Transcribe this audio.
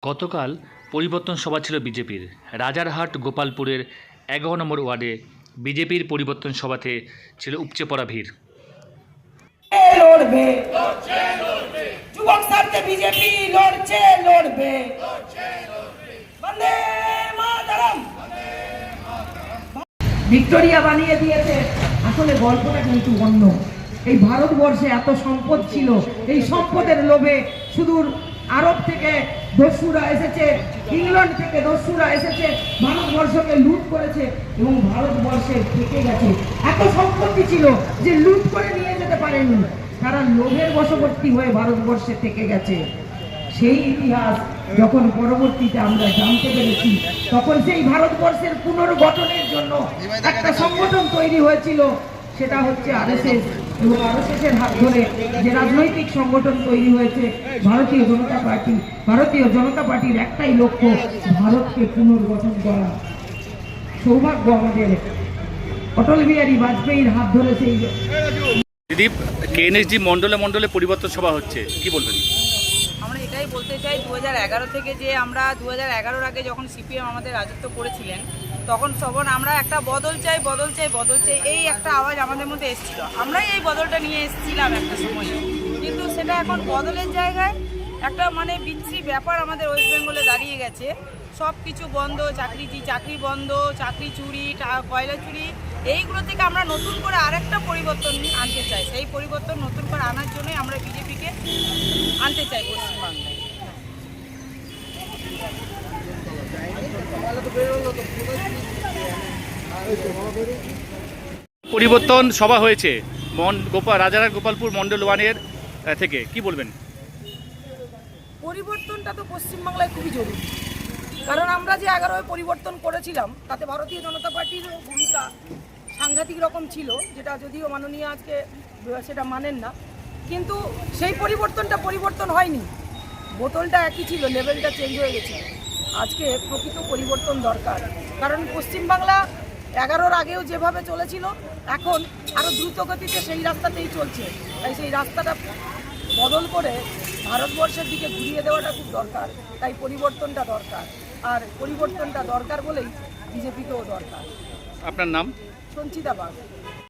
গতকাল পরিবর্তন সভা ছিল বিজেপির। রাজারহাট গোপালপুরের ১১ নম্বর ওয়ার্ডে বিজেপির পরিবর্তন সভাতে ছিল উপচে পড়া ভিড়। লড়বে যুবক স্বার্থে বিজেপি লড়বে। বন্দে মাতরম। ভিক্টোরিয়া বানিয়ে দিয়েছে। আসলে গল্পটা কিন্তু অন্য। এই ভারতবর্ষে এত সম্পদ ছিল, এই সম্পদের লোভে সুদূর আরব থেকে দস্যুরা এসেছে, ইংল্যান্ড থেকে দস্যুরা এসেছে, ভারতবর্ষকে লুট করেছে এবং ভারতবর্ষে থেকে গেছে। এত সম্পত্তি ছিল যে লুট করে নিয়ে যেতে পারেনি, তারা লোভের বশবর্তী হয়ে ভারতবর্ষে থেকে গেছে। সেই ইতিহাস যখন পরবর্তীতে আমরা জানতে পেরেছি, তখন সেই ভারতবর্ষের পুনর্গঠনের জন্য একটা সংগঠন তৈরি হয়েছিল, সেটা হচ্ছে আরএসএস। এবং আরএসএসের হাত ধরে যে রাজনৈতিক সংগঠন তৈরি হয়েছে ভারতীয় জনতা পার্টি। ভারতীয় জনতা পার্টির একটাই লক্ষ্য, ভারতকে পুনর্গঠন করা। সৌভাগ্য আমাদের অটল বিহারী বাজপেয়ীর হাত ধরে সেই দিদি, কেএনএসজি মণ্ডলে মণ্ডলে পরিবর্তন সভা হচ্ছে, কি বলবেন? আমরা এটাই বলতে চাই, 2011 থেকে যে আমরা 2011-র আগে যখন সিপিএম আমাদের রাজত্ব করেছিলেন, তখন আমরা একটা বদল চাই, এই একটা আওয়াজ আমাদের মধ্যে এসেছিল। আমরাই এই বদলটা নিয়ে এসেছিলাম একটা সময়, কিন্তু সেটা এখন বদলের জায়গায় একটা বিচ্ছিরি ব্যাপার আমাদের ওয়েস্ট বেঙ্গলে দাঁড়িয়ে গেছে। সব কিছু বন্ধ, চাকরি বন্ধ, চাকরি চুরি, কয়লা চুরি, এইগুলো থেকে আমরা নতুন করে আরেকটা পরিবর্তন আনতে চাই। সেই পরিবর্তন নতুন করে আনার জন্যই আমরা বিজেপিকে আনতে চাই পশ্চিমবাংলায়। পরিবর্তন সভা হয়েছে রাজারহাট গোপালপুর মণ্ডল 1-এর থেকে, কি বলবেন? পরিবর্তনটা তো পশ্চিমবাংলায় খুবই জরুরি, কারণ আমরা যে 11 পরিবর্তন করেছিলাম তাতে ভারতীয় জনতা পার্টির ভূমিকা সাংঘাতিক রকম ছিল, যেটা যদিও মাননীয় আজকে সেটা মানেন না, কিন্তু সেই পরিবর্তন হয়নি। বোতলটা একই ছিল, লেভেলটা চেঞ্জ হয়ে গেছে। আজকে প্রকৃত পরিবর্তন দরকার, কারণ পশ্চিমবাংলা 11-র আগেও যেভাবে চলেছিল, এখন আরও দ্রুত গতিতে সেই রাস্তাতেই চলছে। তাই সেই রাস্তাটা বদল করে ভারতবর্ষের দিকে ঘুরিয়ে দেওয়াটা খুব দরকার। তাই পরিবর্তনটা দরকার, আর পরিবর্তনটা দরকার বলেই বিজেপিকেও দরকার। আপনার নাম? সঞ্চিতা বাগ।